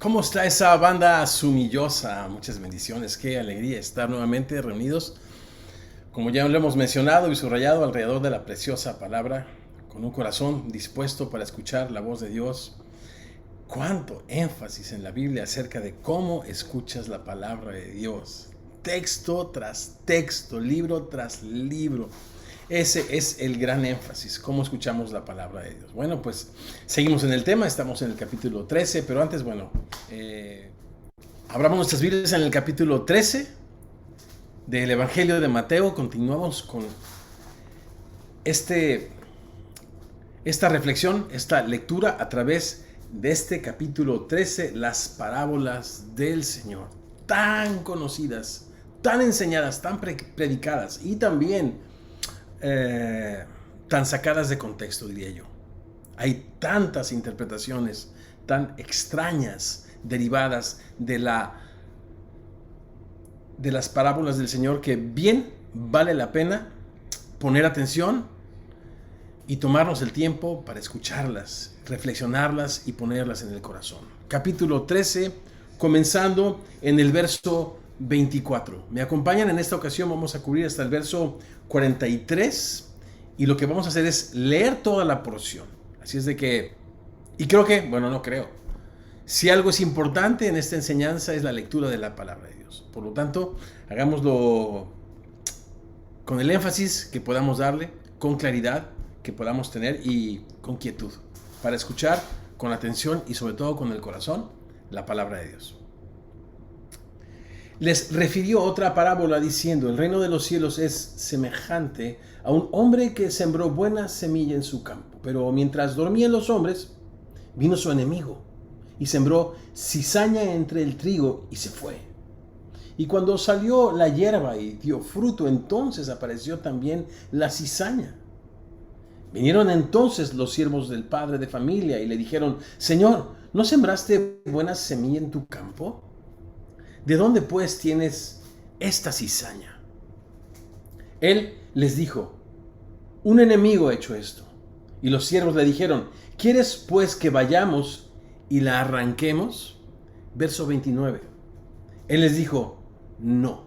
¿Cómo está esa banda sumillosa? Muchas bendiciones, qué alegría estar nuevamente reunidos, como ya lo hemos mencionado y subrayado, alrededor de la preciosa palabra, con un corazón dispuesto para escuchar la voz de Dios. Cuánto énfasis en la Biblia acerca de cómo escuchas la palabra de Dios, texto tras texto, libro tras libro. Ese es el gran énfasis, cómo escuchamos la palabra de Dios. Bueno, pues seguimos en el tema, estamos en el capítulo 13, pero antes, abramos nuestras Biblias en el capítulo 13 del Evangelio de Mateo. Continuamos con esta reflexión, esta lectura a través de este capítulo 13, las parábolas del Señor, tan conocidas, tan enseñadas, tan predicadas y también tan sacadas de contexto, diría yo. Hay tantas interpretaciones tan extrañas derivadas de las parábolas del Señor que bien vale la pena poner atención y tomarnos el tiempo para escucharlas, reflexionarlas y ponerlas en el corazón. Capítulo 13, comenzando en el verso 24. Me acompañan en esta ocasión, vamos a cubrir hasta el verso 43 y lo que vamos a hacer es leer toda la porción. Así es de que, y creo que, no creo, si algo es importante en esta enseñanza es la lectura de la palabra de Dios. Por lo tanto, hagámoslo con el énfasis que podamos darle, con claridad que podamos tener y con quietud, para escuchar con atención y sobre todo con el corazón la palabra de Dios. Les refirió otra parábola diciendo: el reino de los cielos es semejante a un hombre que sembró buena semilla en su campo. Pero mientras dormían los hombres, vino su enemigo y sembró cizaña entre el trigo y se fue. Y cuando salió la hierba y dio fruto, entonces apareció también la cizaña. Vinieron entonces los siervos del padre de familia y le dijeron: Señor, ¿no sembraste buena semilla en tu campo? ¿De dónde pues tienes esta cizaña? Él les dijo: un enemigo ha hecho esto. Y los siervos le dijeron: ¿quieres pues que vayamos y la arranquemos? Verso 29. Él les dijo: no.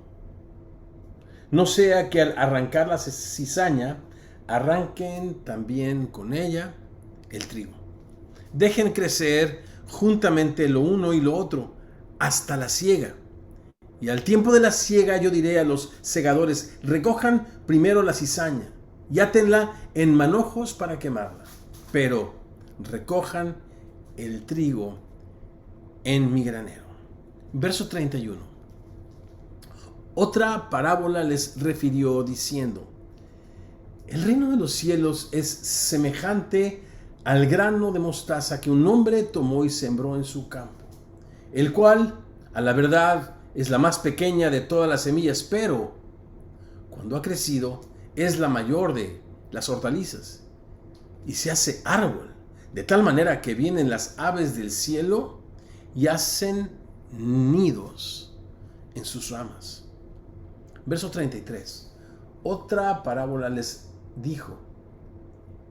No sea que al arrancar la cizaña, arranquen también con ella el trigo. Dejen crecer juntamente lo uno y lo otro hasta la siega. Y al tiempo de la siega yo diré a los segadores: recojan primero la cizaña y átenla en manojos para quemarla, pero recojan el trigo en mi granero. Verso 31. Otra parábola les refirió diciendo: el reino de los cielos es semejante al grano de mostaza que un hombre tomó y sembró en su campo, el cual, a la verdad, es la más pequeña de todas las semillas, pero cuando ha crecido es la mayor de las hortalizas y se hace árbol, de tal manera que vienen las aves del cielo y hacen nidos en sus ramas. Verso 33. Otra parábola les dijo: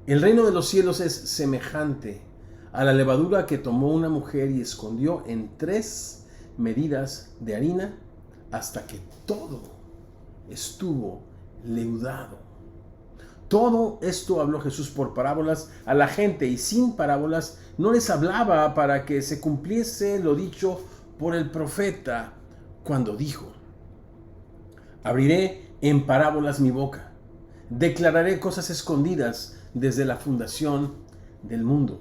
el reino de los cielos es semejante a la levadura que tomó una mujer y escondió en 3 medidas de harina hasta que todo estuvo leudado. Todo esto habló Jesús por parábolas a la gente, y sin parábolas no les hablaba, para que se cumpliese lo dicho por el profeta cuando dijo: abriré en parábolas mi boca, declararé cosas escondidas desde la fundación del mundo.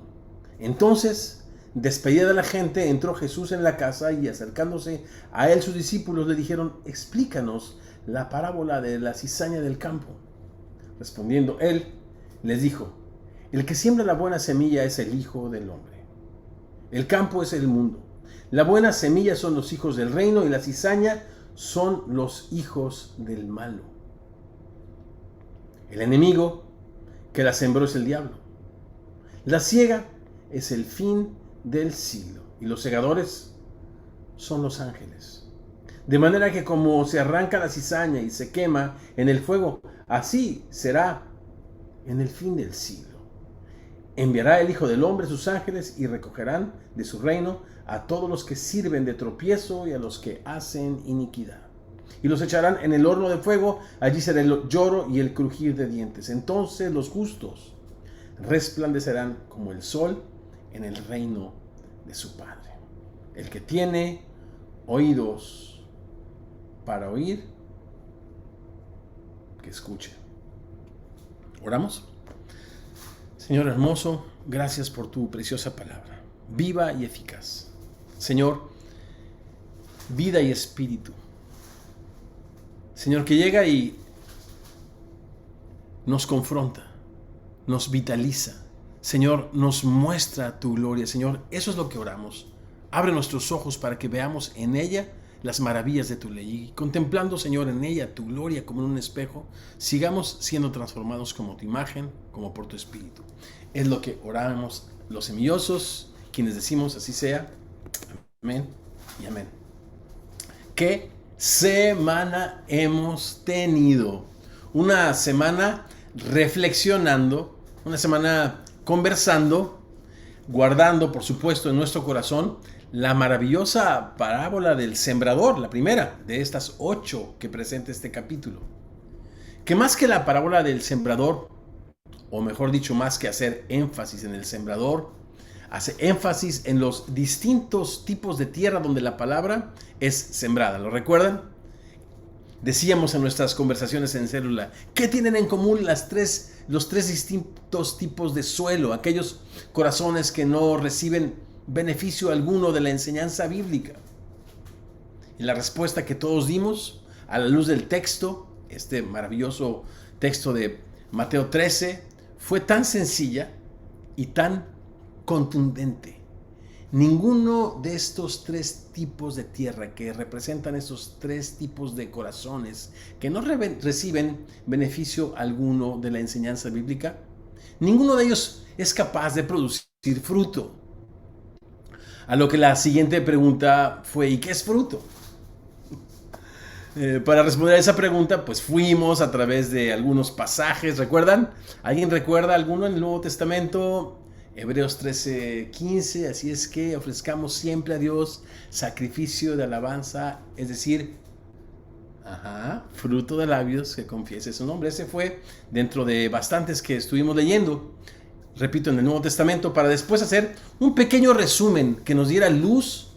Entonces, despedida de la gente, entró Jesús en la casa, y acercándose a él sus discípulos le dijeron: explícanos la parábola de la cizaña del campo. Respondiendo él, les dijo: el que siembra la buena semilla es el Hijo del Hombre. El campo es el mundo. La buena semilla son los hijos del reino, y la cizaña son los hijos del malo. El enemigo que la sembró es el diablo. La siega es el fin del siglo, y los segadores son los ángeles. De manera que como se arranca la cizaña y se quema en el fuego, así será en el fin del siglo. Enviará el Hijo del Hombre sus ángeles y recogerán de su reino a todos los que sirven de tropiezo y a los que hacen iniquidad. Y los echarán en el horno de fuego, allí será el lloro y el crujir de dientes. Entonces los justos resplandecerán como el sol en el reino de su Padre. El que tiene oídos para oír, que escuche. ¿Oramos? Señor hermoso, gracias por tu preciosa palabra, viva y eficaz. Señor, vida y espíritu. Señor, que llega y nos confronta, nos vitaliza. Señor, nos muestra tu gloria. Señor, eso es lo que oramos. Abre nuestros ojos para que veamos en ella las maravillas de tu ley. Y contemplando, Señor, en ella tu gloria como en un espejo, sigamos siendo transformados como tu imagen, como por tu espíritu. Es lo que oramos los semillosos, quienes decimos así sea. Amén y amén. ¿Qué semana hemos tenido? Una semana reflexionando, una semana conversando, guardando, por supuesto, en nuestro corazón la maravillosa parábola del sembrador, la primera de estas 8 que presenta este capítulo. Que más que la parábola del sembrador, o mejor dicho, más que hacer énfasis en el sembrador, hace énfasis en los distintos tipos de tierra donde la palabra es sembrada. ¿Lo recuerdan? Decíamos en nuestras conversaciones en célula, ¿qué tienen en común los tres distintos tipos de suelo? Aquellos corazones que no reciben beneficio alguno de la enseñanza bíblica. Y la respuesta que todos dimos a la luz del texto, este maravilloso texto de Mateo 13, fue tan sencilla y tan contundente. Ninguno de estos 3 tipos de tierra que representan estos 3 tipos de corazones que no reciben beneficio alguno de la enseñanza bíblica, ninguno de ellos es capaz de producir fruto. A lo que la siguiente pregunta fue, ¿y qué es fruto? Para responder a esa pregunta, pues fuimos a través de algunos pasajes, ¿recuerdan? ¿Alguien recuerda alguno en el Nuevo Testamento? Hebreos 13:15, así es que ofrezcamos siempre a Dios sacrificio de alabanza, es decir, fruto de labios que confiese su nombre. Ese fue dentro de bastantes que estuvimos leyendo, repito, en el Nuevo Testamento, para después hacer un pequeño resumen que nos diera luz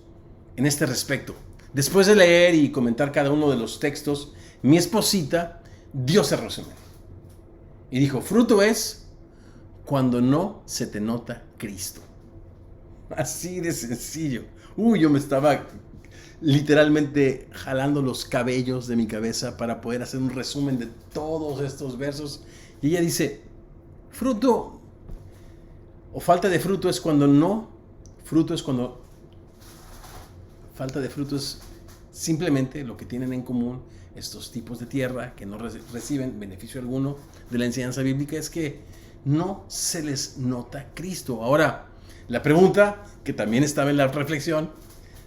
en este respecto. Después de leer y comentar cada uno de los textos, mi esposita dio ese resumen y dijo, fruto es cuando no se te nota Cristo. Así de sencillo. Yo me estaba literalmente jalando los cabellos de mi cabeza para poder hacer un resumen de todos estos versos. Y ella dice, fruto o falta de fruto es cuando no, falta de fruto es simplemente lo que tienen en común estos tipos de tierra que no reciben beneficio alguno de la enseñanza bíblica, es que no se les nota Cristo. Ahora, la pregunta que también estaba en la reflexión,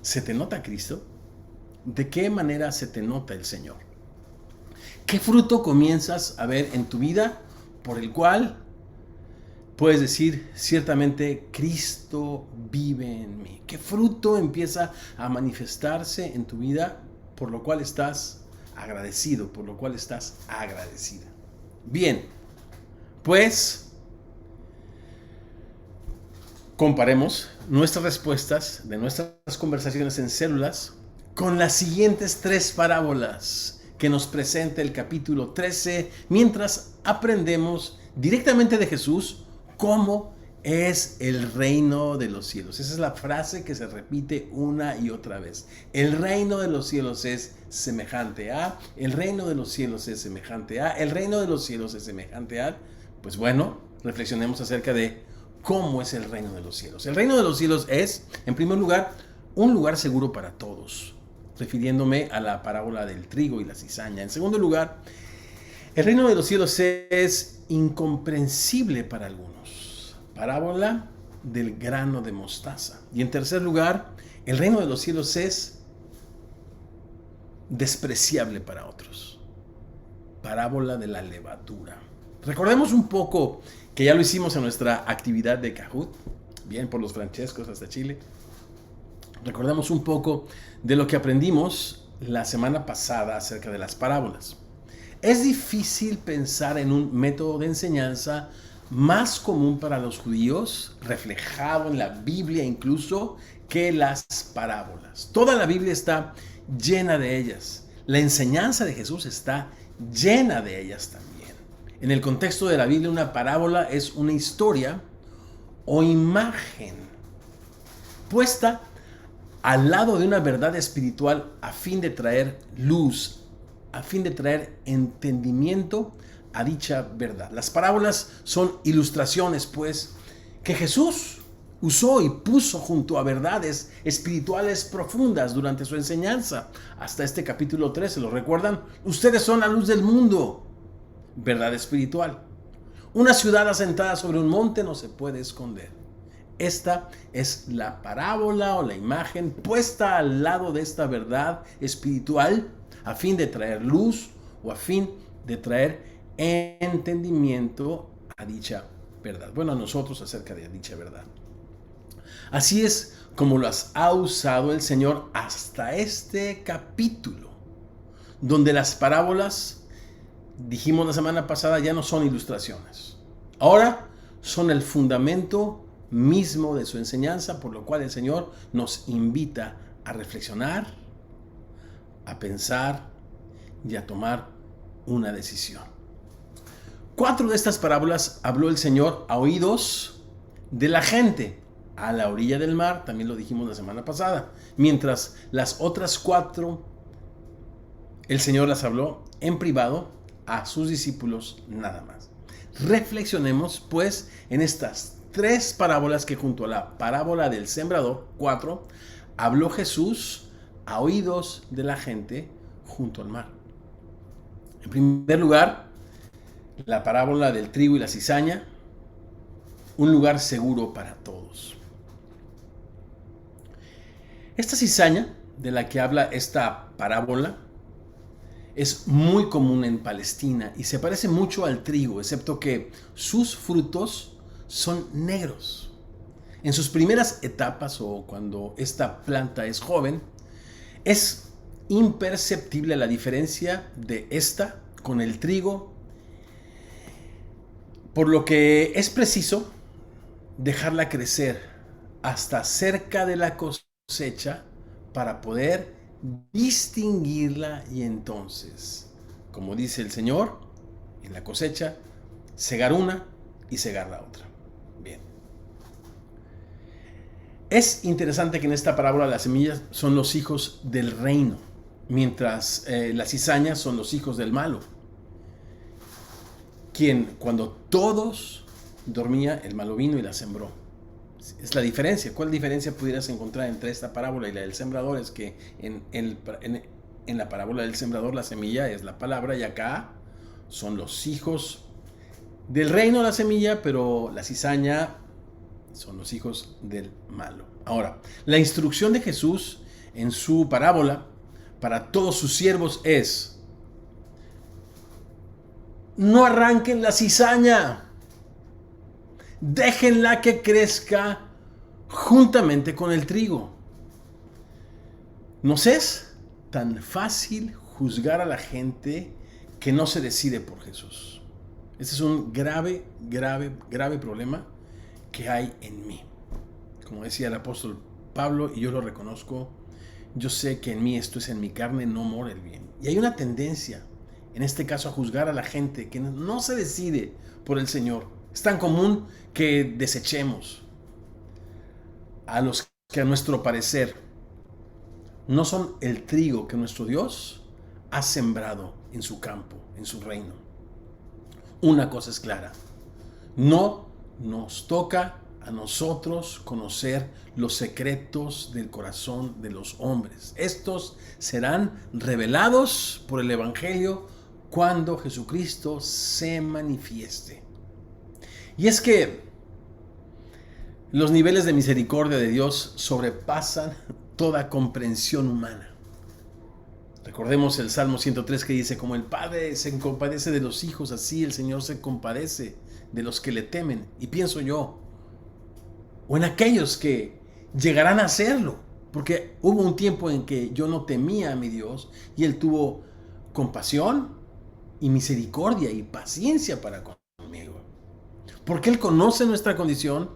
¿se te nota Cristo? ¿De qué manera se te nota el Señor? ¿Qué fruto comienzas a ver en tu vida por el cual puedes decir, ciertamente Cristo vive en mí? ¿Qué fruto empieza a manifestarse en tu vida por lo cual estás agradecido, por lo cual estás agradecida? Bien, pues comparemos nuestras respuestas de nuestras conversaciones en células con las siguientes 3 parábolas que nos presenta el capítulo 13, mientras aprendemos directamente de Jesús cómo es el reino de los cielos. Esa es la frase que se repite una y otra vez. El reino de los cielos es semejante a, el reino de los cielos es semejante a, el reino de los cielos es semejante a. Pues bueno, reflexionemos acerca de cómo es el reino de los cielos. El reino de los cielos es, en primer lugar, un lugar seguro para todos, refiriéndome a la parábola del trigo y la cizaña. En segundo lugar, el reino de los cielos es incomprensible para algunos. Parábola del grano de mostaza. Y en tercer lugar, el reino de los cielos es despreciable para otros. Parábola de la levadura. Recordemos un poco que ya lo hicimos en nuestra actividad de Kahoot, bien por los Francescos hasta Chile. Recordamos un poco de lo que aprendimos la semana pasada acerca de las parábolas. Es difícil pensar en un método de enseñanza más común para los judíos, reflejado en la Biblia incluso, que las parábolas. Toda la Biblia está llena de ellas. La enseñanza de Jesús está llena de ellas también. En el contexto de la Biblia, una parábola es una historia o imagen puesta al lado de una verdad espiritual a fin de traer luz, a fin de traer entendimiento a dicha verdad. Las parábolas son ilustraciones, pues, que Jesús usó y puso junto a verdades espirituales profundas durante su enseñanza. Hasta este capítulo 13, ¿lo recuerdan? Ustedes son la luz del mundo. Verdad espiritual. Una ciudad asentada sobre un monte no se puede esconder. Esta es la parábola o la imagen puesta al lado de esta verdad espiritual a fin de traer luz o a fin de traer entendimiento a dicha verdad. Bueno, a nosotros acerca de dicha verdad. Así es como las ha usado el Señor hasta este capítulo, donde las parábolas, dijimos la semana pasada, ya no son ilustraciones. Ahora son el fundamento mismo de su enseñanza, por lo cual el Señor nos invita a reflexionar, a pensar y a tomar una decisión. 4 de estas parábolas habló el Señor a oídos de la gente a la orilla del mar, también lo dijimos la semana pasada, mientras las otras 4 el Señor las habló en privado a sus discípulos nada más. Reflexionemos pues en estas 3 parábolas que junto a la parábola del sembrador, 4, habló Jesús a oídos de la gente junto al mar. En primer lugar, la parábola del trigo y la cizaña, un lugar seguro para todos. Esta cizaña de la que habla esta parábola es muy común en Palestina y se parece mucho al trigo, excepto que sus frutos son negros. En sus primeras etapas o cuando esta planta es joven, es imperceptible la diferencia de esta con el trigo, por lo que es preciso dejarla crecer hasta cerca de la cosecha para poder distinguirla y entonces, como dice el Señor, en la cosecha, cegar una y cegar la otra. Bien. Es interesante que en esta parábola las semillas son los hijos del reino, mientras las cizañas son los hijos del malo. Quien, cuando todos dormía, el malo vino y la sembró. Es la diferencia. ¿Cuál diferencia pudieras encontrar entre esta parábola y la del sembrador? Es que en la parábola del sembrador la semilla es la palabra y acá son los hijos del reino la semilla, pero la cizaña son los hijos del malo. Ahora, la instrucción de Jesús en su parábola para todos sus siervos es: no arranquen la cizaña, déjenla que crezca juntamente con el trigo. Nos es tan fácil juzgar a la gente que no se decide por Jesús. Este es un grave problema que hay en mí. Como decía el apóstol Pablo, y yo lo reconozco, yo sé que en mí, esto es en mi carne, no mora el bien. Y hay una tendencia, en este caso, a juzgar a la gente que no se decide por el Señor. Es tan común que desechemos a los que a nuestro parecer no son el trigo que nuestro Dios ha sembrado en su campo, en su reino. Una cosa es clara: no nos toca a nosotros conocer los secretos del corazón de los hombres. Estos serán revelados por el Evangelio cuando Jesucristo se manifieste. Y es que los niveles de misericordia de Dios sobrepasan toda comprensión humana. Recordemos el Salmo 103 que dice: como el Padre se compadece de los hijos, así el Señor se compadece de los que le temen. Y pienso yo, o en aquellos que llegarán a hacerlo, porque hubo un tiempo en que yo no temía a mi Dios y Él tuvo compasión y misericordia y paciencia para conmigo, porque Él conoce nuestra condición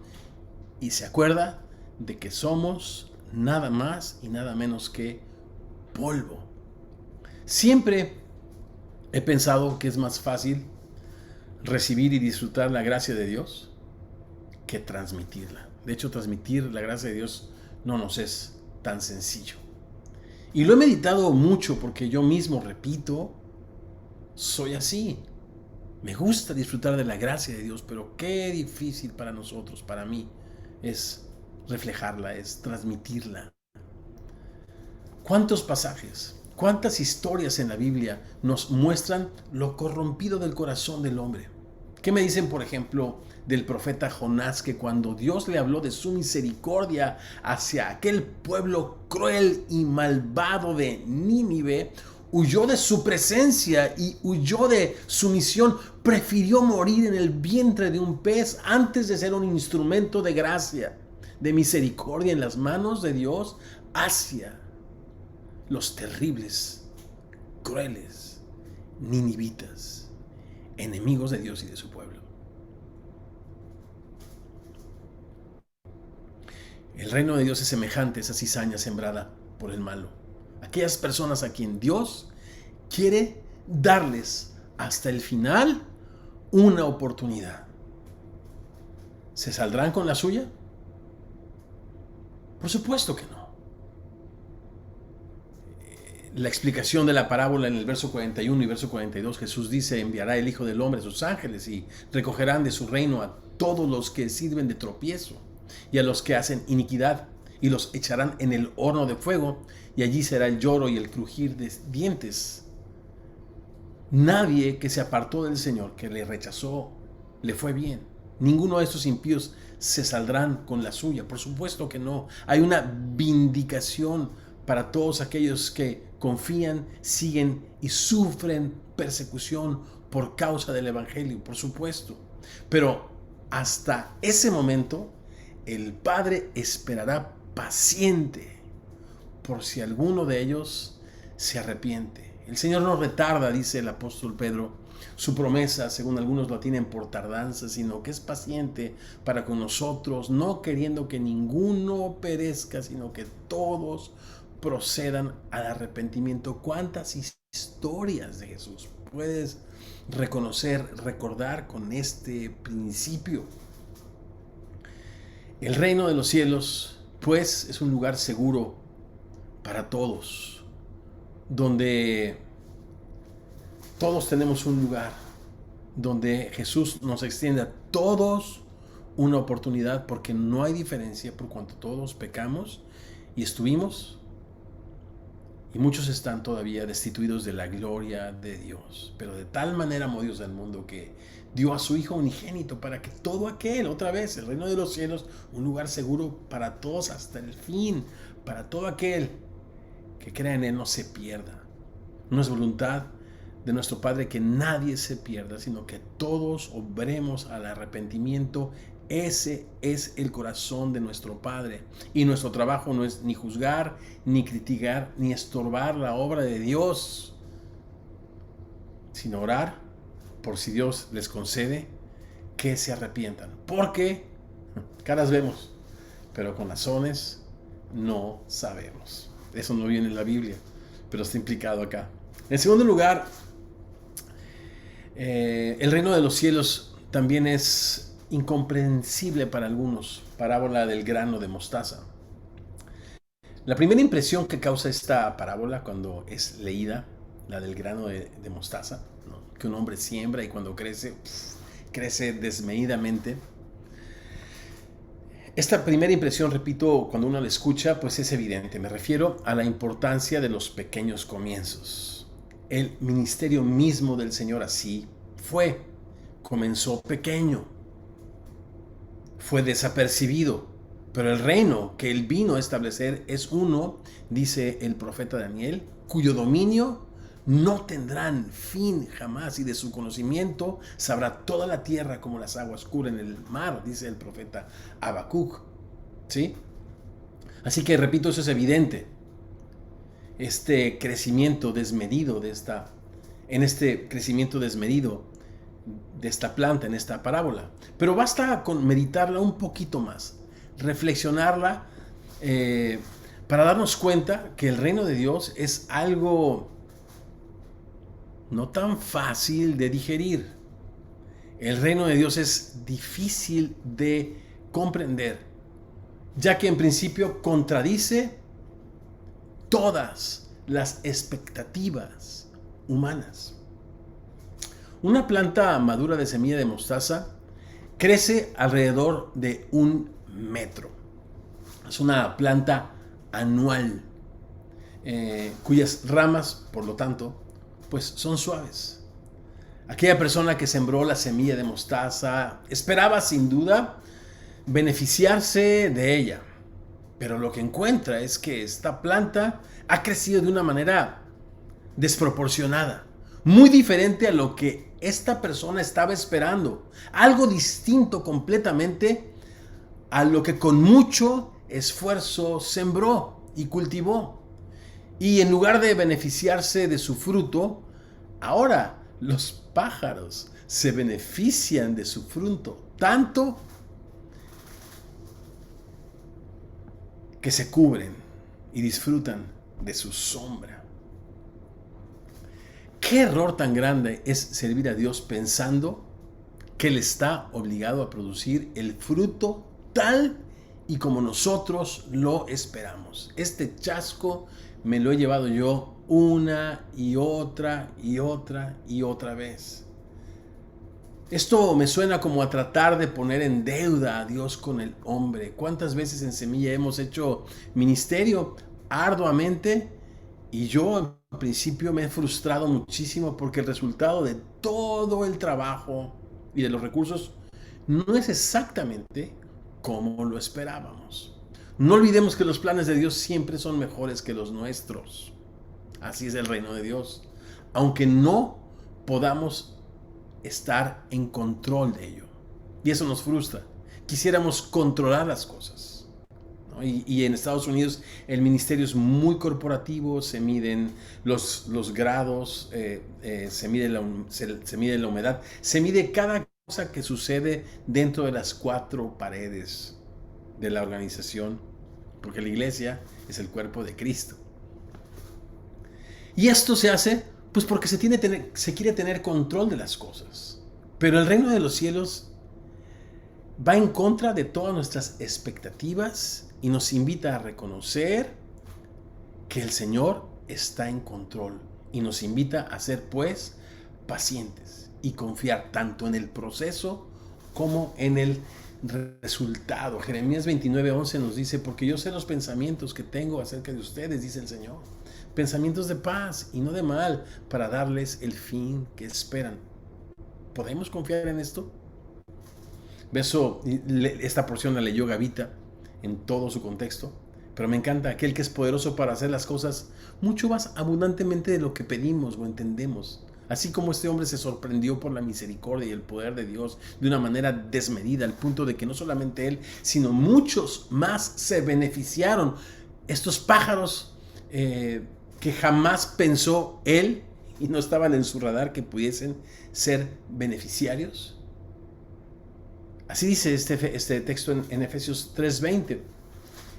y se acuerda de que somos nada más y nada menos que polvo. Siempre he pensado que es más fácil recibir y disfrutar la gracia de Dios que transmitirla. De hecho, transmitir la gracia de Dios no nos es tan sencillo. Y lo he meditado mucho porque yo mismo, repito, soy así. Me gusta disfrutar de la gracia de Dios, pero qué difícil para nosotros, para mí, es reflejarla, es transmitirla. ¿Cuántos pasajes, cuántas historias en la Biblia nos muestran lo corrompido del corazón del hombre? ¿Qué me dicen, por ejemplo, del profeta Jonás, que cuando Dios le habló de su misericordia hacia aquel pueblo cruel y malvado de Nínive, huyó de su presencia y huyó de su misión? Prefirió morir en el vientre de un pez antes de ser un instrumento de gracia, de misericordia en las manos de Dios hacia los terribles, crueles ninivitas, enemigos de Dios y de su pueblo. El reino de Dios es semejante a esa cizaña sembrada por el malo. Aquellas personas a quien Dios quiere darles hasta el final una oportunidad. ¿Se saldrán con la suya? Por supuesto que no. La explicación de la parábola en el verso 41 y verso 42, Jesús dice: enviará el Hijo del Hombre a sus ángeles y recogerán de su reino a todos los que sirven de tropiezo y a los que hacen iniquidad, y los echarán en el horno de fuego, y allí será el lloro y el crujir de dientes. Nadie que se apartó del Señor, que le rechazó, le fue bien. Ninguno de estos impíos se saldrán con la suya. Por supuesto que no. Hay una vindicación para todos aquellos que confían, siguen y sufren persecución por causa del Evangelio, por supuesto. Pero hasta ese momento, el Padre esperará paciente por si alguno de ellos se arrepiente. El Señor no retarda, dice el apóstol Pedro, su promesa, según algunos lo tienen por tardanza, sino que es paciente para con nosotros, no queriendo que ninguno perezca, sino que todos procedan al arrepentimiento. ¿Cuántas historias de Jesús puedes recordar con este principio? El reino de los cielos, pues, es un lugar seguro para todos, donde todos tenemos un lugar, donde Jesús nos extiende a todos una oportunidad, porque no hay diferencia por cuanto todos pecamos y estuvimos, y muchos están todavía destituidos de la gloria de Dios. Pero de tal manera amó Dios al mundo que dio a su Hijo unigénito para que todo aquel, otra vez, el reino de los cielos, un lugar seguro para todos hasta el fin, para todo aquel que crea en Él, no se pierda. No es voluntad de nuestro Padre que nadie se pierda, sino que todos obremos al arrepentimiento. Ese es el corazón de nuestro Padre. Y nuestro trabajo no es ni juzgar, ni criticar, ni estorbar la obra de Dios, sino orar por si Dios les concede que se arrepientan. Porque caras vemos, pero con razones no sabemos. Eso no viene en la Biblia, pero está implicado acá. En segundo lugar, el reino de los cielos también es incomprensible para algunos. Parábola del grano de mostaza. La primera impresión que causa esta parábola cuando es leída, la del grano de mostaza, ¿no? Que un hombre siembra y cuando crece, crece desmedidamente. Esta primera impresión, repito, cuando uno la escucha, pues es evidente. Me refiero a la importancia de los pequeños comienzos. El ministerio mismo del Señor así fue. Comenzó pequeño. Fue desapercibido. Pero el reino que Él vino a establecer es uno, dice el profeta Daniel, cuyo dominio no tendrán fin jamás, y de su conocimiento sabrá toda la tierra como las aguas cubren el mar, dice el profeta Habacuc. ¿Sí? Así que, repito, eso es evidente. Este crecimiento desmedido en este crecimiento desmedido de esta planta, en esta parábola. Pero basta con meditarla un poquito más, reflexionarla, para darnos cuenta que el reino de Dios es algo no tan fácil de digerir. El reino de Dios es difícil de comprender, ya que en principio contradice todas las expectativas humanas. Una planta madura de semilla de mostaza crece alrededor de 1 metro. Es una planta anual, cuyas ramas, por lo tanto, pues son suaves. Aquella persona que sembró la semilla de mostaza esperaba sin duda beneficiarse de ella, pero lo que encuentra es que esta planta ha crecido de una manera desproporcionada, muy diferente a lo que esta persona estaba esperando, algo distinto completamente a lo que con mucho esfuerzo sembró y cultivó. Y en lugar de beneficiarse de su fruto, ahora los pájaros se benefician de su fruto, tanto que se cubren y disfrutan de su sombra. ¿Qué error tan grande es servir a Dios pensando que Él está obligado a producir el fruto tal y como nosotros lo esperamos? Este chasco me lo he llevado yo una y otra vez. Esto me suena como a tratar de poner en deuda a Dios con el hombre. ¿Cuántas veces en Semilla hemos hecho ministerio arduamente? Y yo al principio me he frustrado muchísimo porque el resultado de todo el trabajo y de los recursos no es exactamente como lo esperábamos. No olvidemos que los planes de Dios siempre son mejores que los nuestros. Así es el reino de Dios. Aunque no podamos estar en control de ello. Y eso nos frustra. Quisiéramos controlar las cosas, ¿no? Y en Estados Unidos el ministerio es muy corporativo, se miden los grados, se mide la humedad, se mide cada cosa que sucede dentro de las 4 paredes de la organización, porque la iglesia es el cuerpo de Cristo. Y esto se hace pues porque se quiere tener control de las cosas. Pero el reino de los cielos va en contra de todas nuestras expectativas y nos invita a reconocer que el Señor está en control y nos invita a ser pues pacientes y confiar tanto en el proceso como en el resultado. Jeremías 29:11 nos dice: porque yo sé los pensamientos que tengo acerca de ustedes, dice el Señor, pensamientos de paz y no de mal, para darles el fin que esperan. ¿Podemos confiar en esto? Esta porción la leyó Gavita en todo su contexto, pero me encanta: aquel que es poderoso para hacer las cosas mucho más abundantemente de lo que pedimos o entendemos. Así como este hombre se sorprendió por la misericordia y el poder de Dios de una manera desmedida, al punto de que no solamente él, sino muchos más se beneficiaron. Estos pájaros que jamás pensó él y no estaban en su radar que pudiesen ser beneficiarios. Así dice este texto en Efesios 3:20.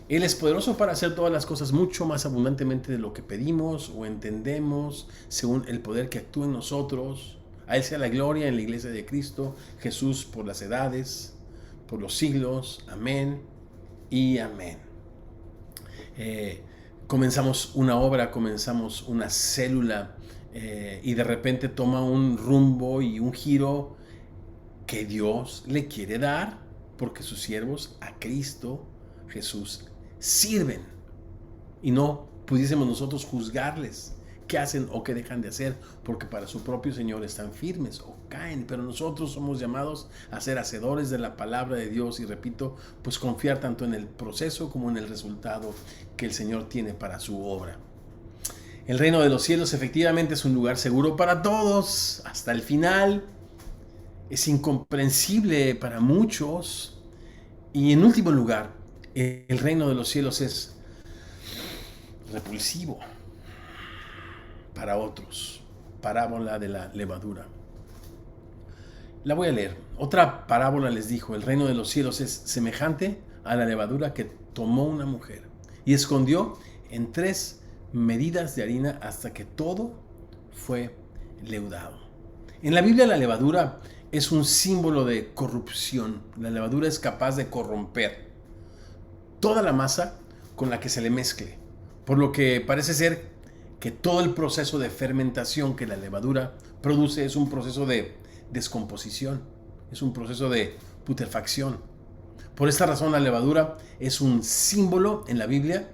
Él es poderoso para hacer todas las cosas mucho más abundantemente de lo que pedimos o entendemos, según el poder que actúa en nosotros. A Él sea la gloria en la iglesia de Cristo Jesús por las edades, por los siglos. Amén y amén. Comenzamos una obra, comenzamos una célula, y de repente toma un rumbo y un giro que Dios le quiere dar, porque sus siervos a Cristo Jesús sirven, y no pudiésemos nosotros juzgarles qué hacen o qué dejan de hacer, porque para su propio Señor están firmes o caen. Pero nosotros somos llamados a ser hacedores de la palabra de Dios, y repito, pues confiar tanto en el proceso como en el resultado que el Señor tiene para su obra. El reino de los cielos efectivamente es un lugar seguro para todos, hasta el final. Es incomprensible para muchos. Y en último lugar, el reino de los cielos es repulsivo para otros. Parábola de la levadura. La voy a leer. Otra parábola les dijo: el reino de los cielos es semejante a la levadura que tomó una mujer y escondió en 3 medidas de harina hasta que todo fue leudado. En la Biblia la levadura es un símbolo de corrupción. La levadura es capaz de corromper toda la masa con la que se le mezcle, por lo que parece ser que todo el proceso de fermentación que la levadura produce es un proceso de descomposición, es un proceso de putrefacción. Por esta razón la levadura es un símbolo en la Biblia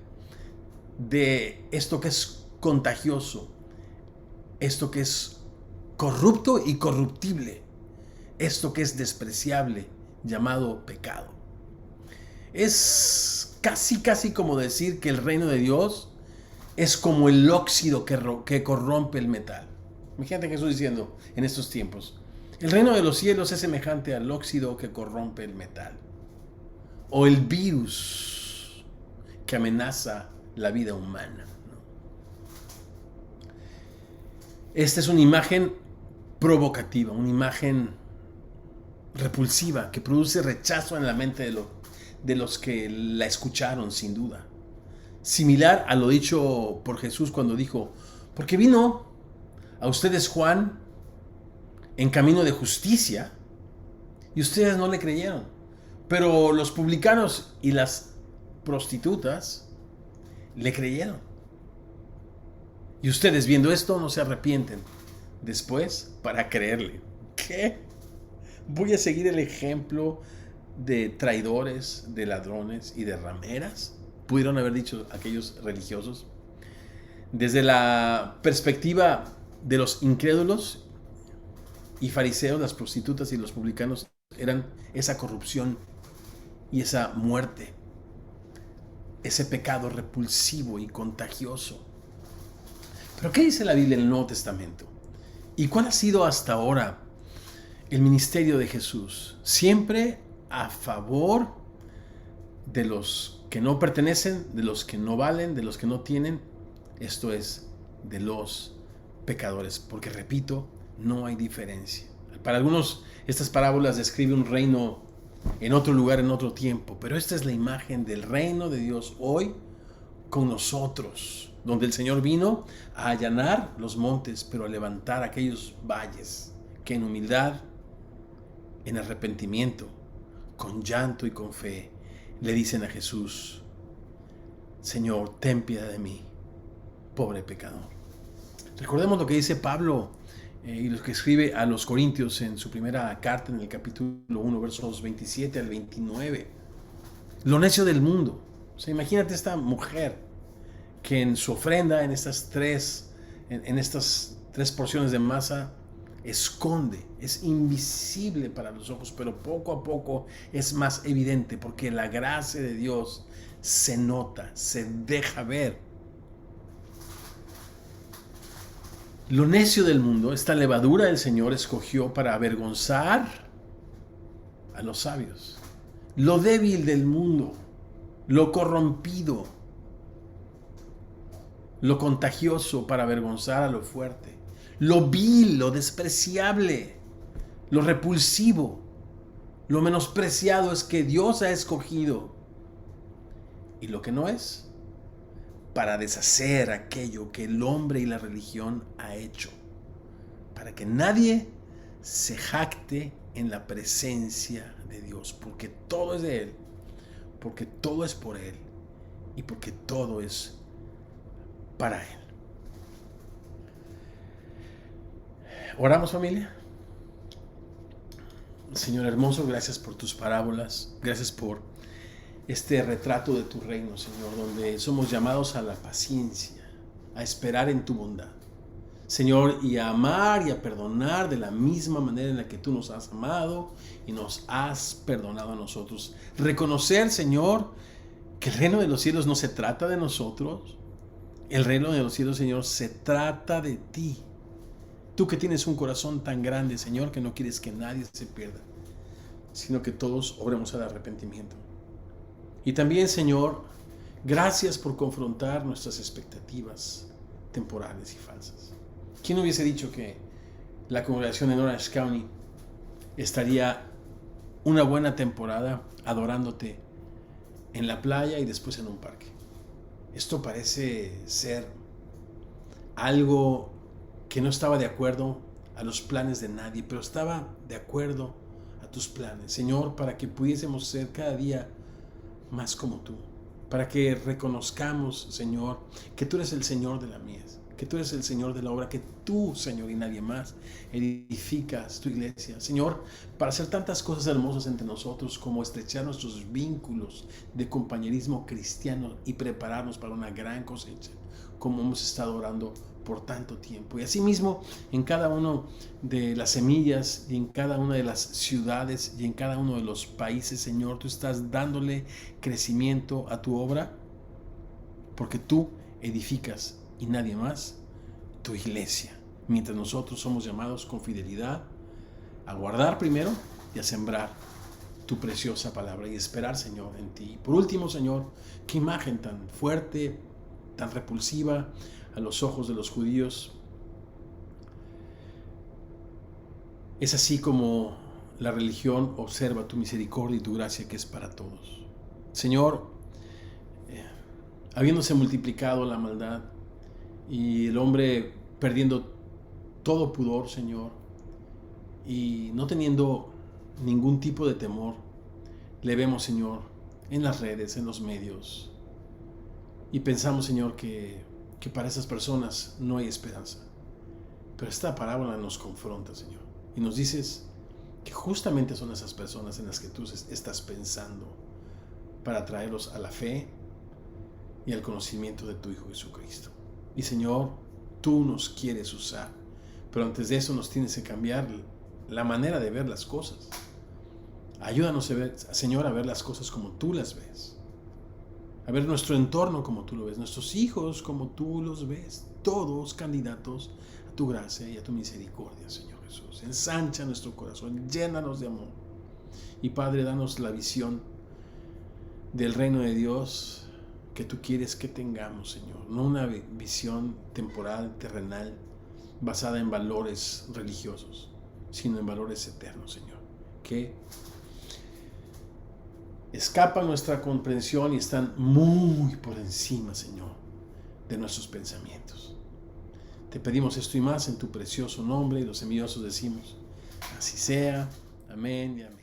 de esto que es contagioso, esto que es corrupto y corruptible, esto que es despreciable, llamado pecado. Es casi como decir que el reino de Dios es como el óxido que corrompe el metal. Imagínate Jesús diciendo en estos tiempos: el reino de los cielos es semejante al óxido que corrompe el metal, o el virus que amenaza la vida humana. Esta es una imagen provocativa, una imagen repulsiva que produce rechazo en la mente de los que la escucharon, sin duda. Similar a lo dicho por Jesús cuando dijo: porque vino a ustedes Juan en camino de justicia y ustedes no le creyeron, pero los publicanos y las prostitutas le creyeron. Y ustedes, viendo esto, no se arrepienten después para creerle. ¿Qué? ¿Voy a seguir el ejemplo de traidores, de ladrones y de rameras? Pudieron haber dicho aquellos religiosos. Desde la perspectiva de los incrédulos y fariseos, las prostitutas y los publicanos eran esa corrupción y esa muerte, ese pecado repulsivo y contagioso. Pero ¿qué dice la Biblia en el Nuevo Testamento? ¿Y cuál ha sido hasta ahora el ministerio de Jesús? Siempre a favor de los que no pertenecen, de los que no valen, de los que no tienen, esto es, de los pecadores, porque repito, no hay diferencia. Para algunos estas parábolas describen un reino en otro lugar, en otro tiempo, pero esta es la imagen del reino de Dios hoy con nosotros, donde el Señor vino a allanar los montes, pero a levantar aquellos valles que en humildad, en arrepentimiento, con llanto y con fe, le dicen a Jesús: Señor, ten piedad de mí, pobre pecador. Recordemos lo que dice Pablo y lo que escribe a los Corintios en su primera carta, en el capítulo 1, versos 27 al 29. Lo necio del mundo. O sea, imagínate esta mujer que en su ofrenda, en estas tres porciones de masa, esconde, es invisible para los ojos, pero poco a poco es más evidente, porque la gracia de Dios se nota, se deja ver. Lo necio del mundo, esta levadura del Señor escogió para avergonzar a los sabios. Lo débil del mundo, lo corrompido, lo contagioso para avergonzar a lo fuerte, lo vil, lo despreciable, lo repulsivo, lo menospreciado es que Dios ha escogido, y lo que no es, para deshacer aquello que el hombre y la religión ha hecho, para que nadie se jacte en la presencia de Dios, porque todo es de Él, porque todo es por Él y porque todo es para Él. Oramos, familia. Señor hermoso, gracias por tus parábolas, gracias por este retrato de tu reino, Señor, donde somos llamados a la paciencia, a esperar en tu bondad, Señor, y a amar y a perdonar de la misma manera en la que tú nos has amado y nos has perdonado a nosotros. Reconocer, Señor, que el reino de los cielos no se trata de nosotros, El reino de los cielos, Señor, se trata de ti. Tú que tienes un corazón tan grande, Señor, que no quieres que nadie se pierda, sino que todos obremos al arrepentimiento. Y también, Señor, gracias por confrontar nuestras expectativas temporales y falsas. ¿Quién hubiese dicho que la congregación en Orange County estaría una buena temporada adorándote en la playa y después en un parque? Esto parece ser algo que no estaba de acuerdo a los planes de nadie, pero estaba de acuerdo a tus planes, Señor, para que pudiésemos ser cada día más como tú, para que reconozcamos, Señor, que tú eres el Señor de la mies, que tú eres el Señor de la obra, que tú, Señor, y nadie más, edificas tu iglesia, Señor, para hacer tantas cosas hermosas entre nosotros, como estrechar nuestros vínculos de compañerismo cristiano y prepararnos para una gran cosecha, como hemos estado orando por tanto tiempo. Y asimismo, en cada una de las semillas y en cada una de las ciudades y en cada uno de los países, Señor, tú estás dándole crecimiento a tu obra, porque tú edificas y nadie más tu iglesia, mientras nosotros somos llamados con fidelidad a guardar primero y a sembrar tu preciosa palabra y esperar, Señor, en ti. Por último, Señor, qué imagen tan fuerte, tan repulsiva a los ojos de los judíos. Es así como la religión observa tu misericordia y tu gracia, que es para todos. Señor, habiéndose multiplicado la maldad y el hombre perdiendo todo pudor, Señor, y no teniendo ningún tipo de temor, le vemos, Señor, en las redes, en los medios, y pensamos, Señor, que para esas personas no hay esperanza. Pero esta parábola nos confronta, Señor, y nos dices que justamente son esas personas en las que tú estás pensando para traerlos a la fe y al conocimiento de tu Hijo Jesucristo. Y, Señor, tú nos quieres usar, pero antes de eso nos tienes que cambiar la manera de ver las cosas. Ayúdanos, Señor, a ver las cosas como tú las ves, a ver nuestro entorno como tú lo ves, nuestros hijos como tú los ves, todos candidatos a tu gracia y a tu misericordia, Señor Jesús. Ensancha nuestro corazón, llénanos de amor. Y, Padre, danos la visión del reino de Dios que tú quieres que tengamos, Señor. No una visión temporal, terrenal, basada en valores religiosos, sino en valores eternos, Señor, que escapan nuestra comprensión y están muy por encima, Señor, de nuestros pensamientos. Te pedimos esto y más en tu precioso nombre, y los envidiosos decimos, así sea, amén y amén.